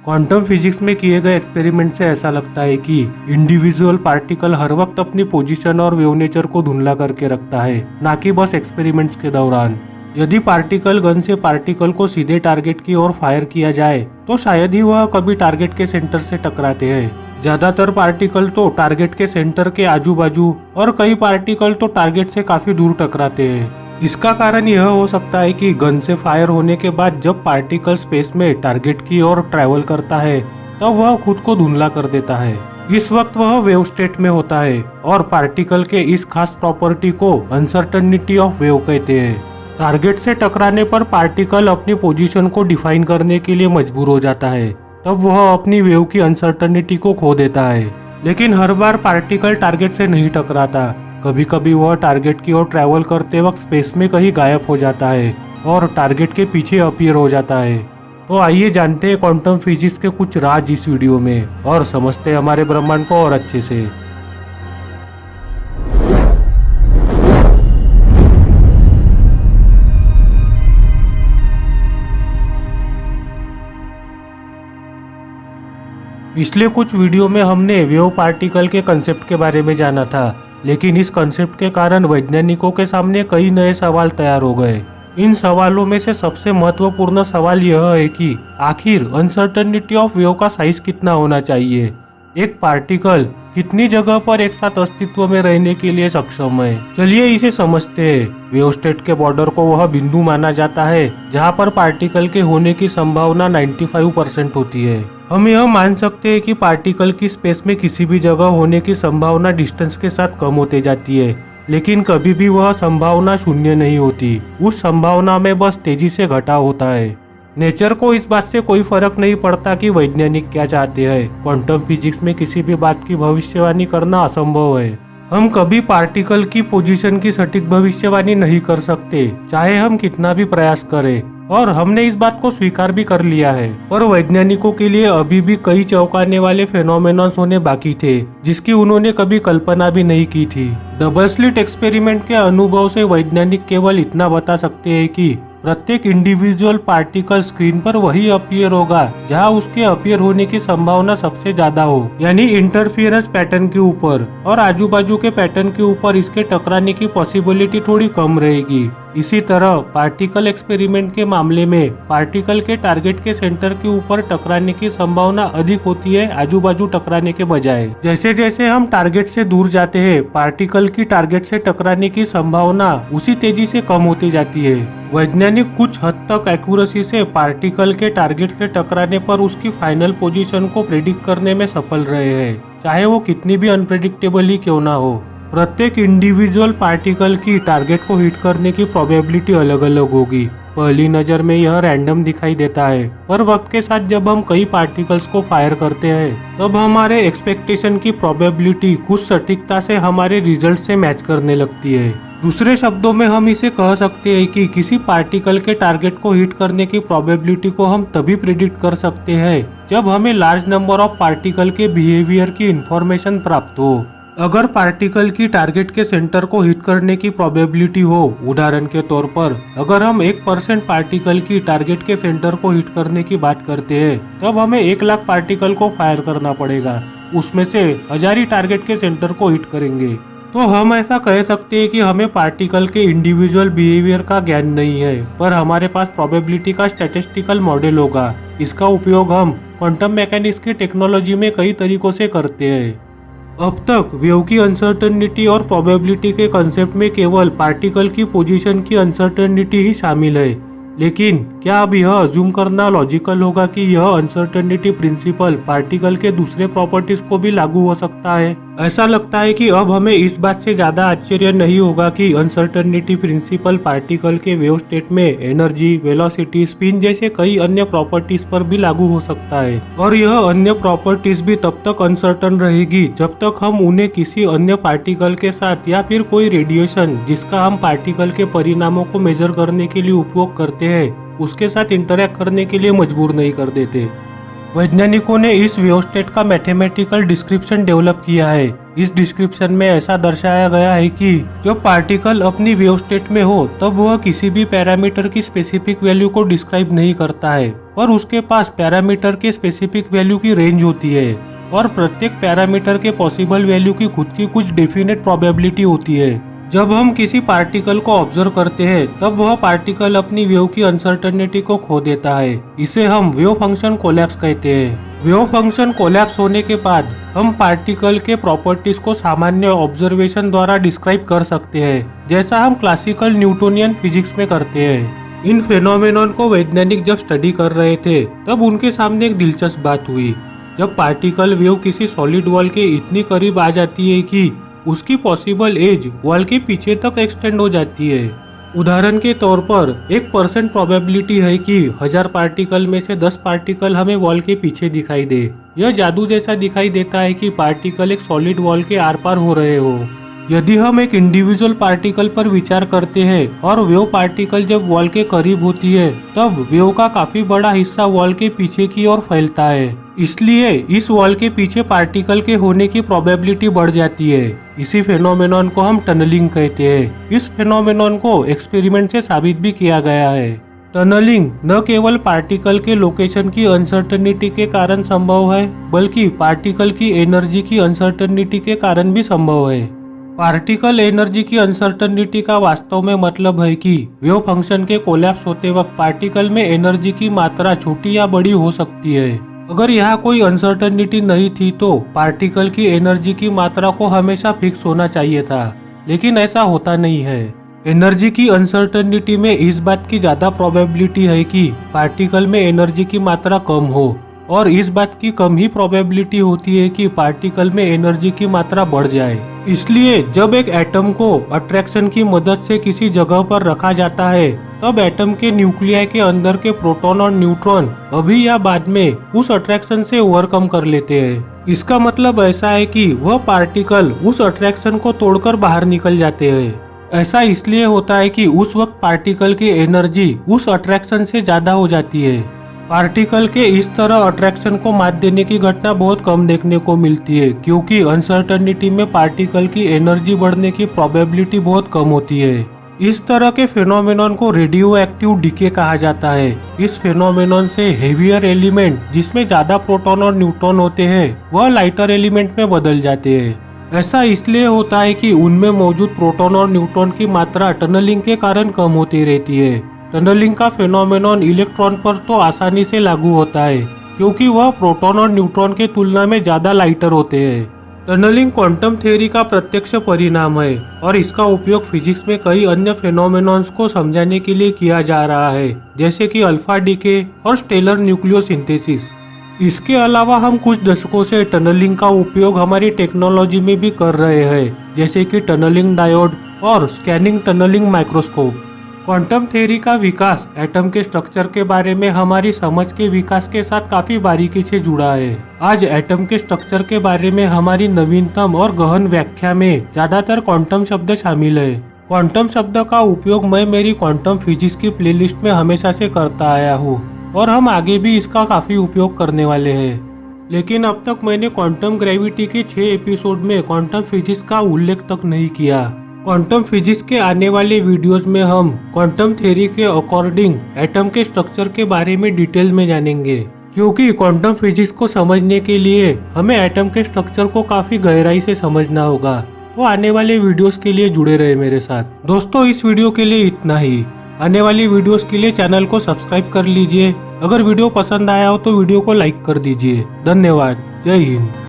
Quantum physics में किए गए एक्सपेरिमेंट से ऐसा लगता है कि इंडिविजुअल पार्टिकल हर वक्त अपनी पोजीशन और वेव नेचर को धुंधला करके रखता है, ना कि बस एक्सपेरिमेंट्स के दौरान। यदि पार्टिकल गन से पार्टिकल को सीधे टारगेट की ओर फायर किया जाए तो शायद ही वह कभी टारगेट के सेंटर से टकराते हैं। ज्यादातर पार्टिकल तो टारगेट के सेंटर के आजू बाजू और कई पार्टिकल तो टारगेट से काफी दूर टकराते हैं। इसका कारण यह हो सकता है कि गन से फायर होने के बाद जब पार्टिकल स्पेस में टारगेट की ओर ट्रैवल करता है तब वह खुद को धुंधला कर देता है। इस वक्त वह वेव स्टेट में होता है और पार्टिकल के इस खास प्रॉपर्टी को अनसर्टेनिटी ऑफ वेव कहते हैं। टारगेट से टकराने पर पार्टिकल अपनी पोजीशन को डिफाइन करने के लिए मजबूर हो जाता है, तब वह अपनी वेव की अनसर्टेनिटी को खो देता है। लेकिन हर बार पार्टिकल टारगेट से नहीं टकराता, कभी कभी वह टारगेट की ओर ट्रैवल करते वक्त स्पेस में कहीं गायब हो जाता है और टारगेट के पीछे अपीयर हो जाता है। तो आइए जानते हैं क्वांटम फिजिक्स के कुछ राज इस वीडियो में और समझते हैं हमारे ब्रह्मांड को और अच्छे से। पिछले कुछ वीडियो में हमने वेव पार्टिकल के कंसेप्ट के बारे में जाना था, लेकिन इस कंसेप्ट के कारण वैज्ञानिकों के सामने कई नए सवाल तैयार हो गए। इन सवालों में से सबसे महत्वपूर्ण सवाल यह है कि आखिर अनसर्टेनिटी ऑफ वेव का साइज कितना होना चाहिए। एक पार्टिकल कितनी जगह पर एक साथ अस्तित्व में रहने के लिए सक्षम है। चलिए इसे समझते हैं। वेव स्टेट के बॉर्डर को वह बिंदु माना जाता है जहां पर पार्टिकल के होने की संभावना 95% होती है। हम यह मान सकते हैं कि पार्टिकल की स्पेस में किसी भी जगह होने की संभावना डिस्टेंस के साथ कम होती जाती है, लेकिन कभी भी वह संभावना शून्य नहीं होती। उस संभावना में बस तेजी से घटाव होता है। नेचर को इस बात से कोई फर्क नहीं पड़ता कि वैज्ञानिक क्या चाहते हैं। क्वांटम फिजिक्स में किसी भी बात की भविष्यवाणी करना असंभव है। हम कभी पार्टिकल की पोजीशन की सटीक भविष्यवाणी नहीं कर सकते, चाहे हम कितना भी प्रयास करें, और हमने इस बात को स्वीकार भी कर लिया है। पर वैज्ञानिकों के लिए अभी भी कई चौंकाने वाले फेनोमेनॉन्स होने बाकी थे जिसकी उन्होंने कभी कल्पना भी नहीं की थी। डबल स्लिट एक्सपेरिमेंट के अनुभव से वैज्ञानिक केवल इतना बता सकते हैं कि प्रत्येक इंडिविजुअल पार्टिकल स्क्रीन पर वही अपीयर होगा जहां उसके अपीयर होने की संभावना सबसे ज्यादा हो, यानी इंटरफियरेंस पैटर्न के ऊपर, और आजू बाजू के पैटर्न के ऊपर इसके टकराने की पॉसिबिलिटी थोड़ी कम रहेगी। इसी तरह पार्टिकल एक्सपेरिमेंट के मामले में पार्टिकल के टारगेट के सेंटर के ऊपर टकराने की संभावना अधिक होती है आजू बाजू टकराने के बजाय। जैसे जैसे हम टारगेट से दूर जाते हैं, पार्टिकल की टारगेट से टकराने की संभावना उसी तेजी से कम होती जाती है। वैज्ञानिक कुछ हद तक एक्यूरेसी से पार्टिकल के टारगेट से टकराने पर उसकी फाइनल पोजीशन को प्रेडिक्ट करने में सफल रहे हैं, चाहे वो कितनी भी अनप्रेडिक्टेबल ही क्यों ना हो। प्रत्येक इंडिविजुअल पार्टिकल की टारगेट को हिट करने की प्रोबेबिलिटी अलग अलग होगी। पहली नजर में यह रैंडम दिखाई देता है, पर वक्त के साथ जब हम कई पार्टिकल्स को फायर करते हैं तब हमारे एक्सपेक्टेशन की प्रोबेबिलिटी कुछ सटीकता से हमारे रिजल्ट से मैच करने लगती है। दूसरे शब्दों में हम इसे कह सकते हैं कि किसी पार्टिकल के टारगेट को हिट करने की प्रोबेबिलिटी को हम तभी प्रिडिक्ट कर सकते हैं जब हमें लार्ज नंबर ऑफ पार्टिकल के बिहेवियर की इंफॉर्मेशन प्राप्त हो। अगर पार्टिकल की टारगेट के सेंटर को हिट करने की प्रोबेबिलिटी हो, उदाहरण के तौर पर अगर हम 1% पार्टिकल की टारगेट के सेंटर को हिट करने की बात करते हैं, तब हमें 1 लाख पार्टिकल को फायर करना पड़ेगा। उसमें से 1000 ही टारगेट के सेंटर को हिट करेंगे। तो हम ऐसा कह सकते हैं कि हमें पार्टिकल के इंडिविजुअल बिहेवियर का ज्ञान नहीं है, पर हमारे पास प्रोबेबिलिटी का स्टैटिस्टिकल मॉडल होगा। इसका उपयोग हम क्वांटम मैकेनिक्स की टेक्नोलॉजी में कई तरीकों से करते हैं। अब तक वेव की अनसर्टेनिटी और प्रोबेबिलिटी के कंसेप्ट में केवल पार्टिकल की पोजीशन की अनसर्टेनिटी ही शामिल है, लेकिन क्या अब यह अज्यूम करना लॉजिकल होगा कि यह अनसर्टेनिटी प्रिंसिपल पार्टिकल के दूसरे प्रॉपर्टीज को भी लागू हो सकता है? ऐसा लगता है कि अब हमें इस बात से ज्यादा आश्चर्य नहीं होगा कि अनसर्टेनिटी प्रिंसिपल पार्टिकल के वेव स्टेट में एनर्जी, वेलोसिटी, स्पिन जैसे कई अन्य प्रॉपर्टीज पर भी लागू हो सकता है, और यह अन्य प्रॉपर्टीज भी तब तक अनसर्टन रहेगी जब तक हम उन्हें किसी अन्य पार्टिकल के साथ या फिर कोई रेडिएशन जिसका हम पार्टिकल के परिणामों को मेजर करने के लिए उपयोग करते हैं उसके साथ इंटरैक्ट करने के लिए मजबूर नहीं कर देते। वैज्ञानिकों ने इस वेव स्टेट का मैथमेटिकल डिस्क्रिप्शन डेवलप किया है। इस डिस्क्रिप्शन में ऐसा दर्शाया गया है कि जब पार्टिकल अपनी वेव स्टेट में हो तब वह किसी भी पैरामीटर की स्पेसिफिक वैल्यू को डिस्क्राइब नहीं करता है। पर उसके पास पैरामीटर के स्पेसिफिक वैल्यू की रेंज होती है और प्रत्येक पैरामीटर के पॉसिबल वैल्यू की खुद की कुछ डेफिनेट प्रोबेबिलिटी होती है। जब हम किसी पार्टिकल को ऑब्जर्व करते हैं तब वह पार्टिकल अपनी वेव की अनसर्टेनिटी को खो देता है। इसे हम वेव फंक्शन कोलैप्स कहते हैं। वेव फंक्शन कोलैप्स होने के बाद हम पार्टिकल के प्रॉपर्टीज को सामान्य ऑब्जर्वेशन द्वारा डिस्क्राइब कर सकते हैं, जैसा हम क्लासिकल न्यूटोनियन फिजिक्स में करते हैं। इन फेनोमेनन को वैज्ञानिक जब स्टडी कर रहे थे तब उनके सामने एक दिलचस्प बात हुई। जब पार्टिकल वेव किसी सॉलिड वॉल के इतनी करीब आ जाती है कि उसकी पॉसिबल एज वॉल के पीछे तक एक्सटेंड हो जाती है। उदाहरण के तौर पर 1% प्रोबेबिलिटी है कि 1000 पार्टिकल में से 10 पार्टिकल हमें वॉल के पीछे दिखाई दे। यह जादू जैसा दिखाई देता है कि पार्टिकल एक सॉलिड वॉल के आर पार हो रहे हो। यदि हम एक इंडिविजुअल पार्टिकल पर विचार करते हैं और वेव पार्टिकल जब वॉल के करीब होती है तब वेव का काफी बड़ा हिस्सा वॉल के पीछे की ओर फैलता है। इसलिए इस वॉल के पीछे पार्टिकल के होने की प्रोबेबिलिटी बढ़ जाती है। इसी फेनोमेनन को हम टनलिंग कहते हैं। इस फेनोमेनन को एक्सपेरिमेंट से साबित भी किया गया है। टनलिंग न केवल पार्टिकल के लोकेशन की अनसर्टेनिटी के कारण संभव है, बल्कि पार्टिकल की एनर्जी की अनसर्टेनिटी के कारण भी संभव है। पार्टिकल एनर्जी की अनसर्टेनिटी का वास्तव में मतलब है कि वेव फंक्शन के कोलैप्स होते वक्त पार्टिकल में एनर्जी की मात्रा छोटी या बड़ी हो सकती है। अगर यहाँ कोई अनसर्टेनिटी नहीं थी तो पार्टिकल की एनर्जी की मात्रा को हमेशा फिक्स होना चाहिए था, लेकिन ऐसा होता नहीं है। एनर्जी की अनसर्टेनिटी में इस बात की ज्यादा प्रोबेबिलिटी है कि पार्टिकल में एनर्जी की मात्रा कम हो, और इस बात की कम ही प्रोबेबिलिटी होती है कि पार्टिकल में एनर्जी की मात्रा बढ़ जाए। इसलिए जब एक एटम को अट्रैक्शन की मदद से किसी जगह पर रखा जाता है तब एटम के न्यूक्लियाई के अंदर के प्रोटॉन और न्यूट्रॉन अभी या बाद में उस अट्रैक्शन से ओवरकम कर लेते हैं। इसका मतलब ऐसा है कि वह पार्टिकल उस अट्रैक्शन को तोड़कर बाहर निकल जाते हैं। ऐसा इसलिए होता है कि उस वक्त पार्टिकल की एनर्जी उस अट्रैक्शन से ज्यादा हो जाती है। पार्टिकल के इस तरह अट्रैक्शन को मात देने की घटना बहुत कम देखने को मिलती है, क्योंकि अनसर्टेनिटी में पार्टिकल की एनर्जी बढ़ने की प्रोबेबिलिटी बहुत कम होती है। इस तरह के फेनोमेनन को रेडियो एक्टिव डीके कहा जाता है। इस फेनोमेनन से हेवियर एलिमेंट जिसमें ज्यादा प्रोटॉन और न्यूट्रॉन होते हैं वह लाइटर एलिमेंट में बदल जाते हैं। ऐसा इसलिए होता है कि उनमें मौजूद प्रोटॉन और न्यूट्रॉन की मात्रा टनलिंग के कारण कम होती रहती है। टनलिंग का फेनोमेनन इलेक्ट्रॉन पर तो आसानी से लागू होता है, क्योंकि वह प्रोटॉन और न्यूट्रॉन के तुलना में ज्यादा लाइटर होते हैं। टनलिंग क्वांटम थ्योरी का प्रत्यक्ष परिणाम है और इसका उपयोग फिजिक्स में कई अन्य फेनोमेनन्स को समझाने के लिए किया जा रहा है, जैसे कि अल्फा डीके और स्टेलर न्यूक्लियोसिंथेसिस। इसके अलावा हम कुछ दशकों से टनलिंग का उपयोग हमारी टेक्नोलॉजी में भी कर रहे हैं, जैसे कि टनलिंग डायोड और scanning tunnelling microscope. Quantum theory का विकास एटम के स्ट्रक्चर के बारे में हमारी समझ के विकास के साथ काफी बारीकी से जुड़ा है। आज एटम के स्ट्रक्चर के बारे में हमारी नवीनतम और गहन व्याख्या में ज्यादातर क्वांटम शब्द शामिल है। क्वांटम शब्द का उपयोग मैं मेरी क्वांटम फिजिक्स की प्लेलिस्ट में हमेशा से करता आया हूँ और हम आगे भी इसका काफी उपयोग करने वाले हैं। लेकिन अब तक मैंने क्वांटम ग्रेविटी के 6 एपिसोड में क्वांटम फिजिक्स का उल्लेख तक नहीं किया। क्वांटम फिजिक्स के आने वाले वीडियोस में हम क्वांटम थ्योरी के अकॉर्डिंग एटम के स्ट्रक्चर के बारे में डिटेल में जानेंगे, क्योंकि क्वांटम फिजिक्स को समझने के लिए हमें एटम के स्ट्रक्चर को काफी गहराई से समझना होगा। तो आने वाले वीडियोस के लिए जुड़े रहे मेरे साथ। दोस्तों, इस वीडियो के लिए इतना ही। आने वाली वीडियोस के लिए चैनल को सब्सक्राइब कर लीजिए। अगर वीडियो पसंद आया हो तो वीडियो को लाइक कर दीजिए। धन्यवाद। जय हिंद।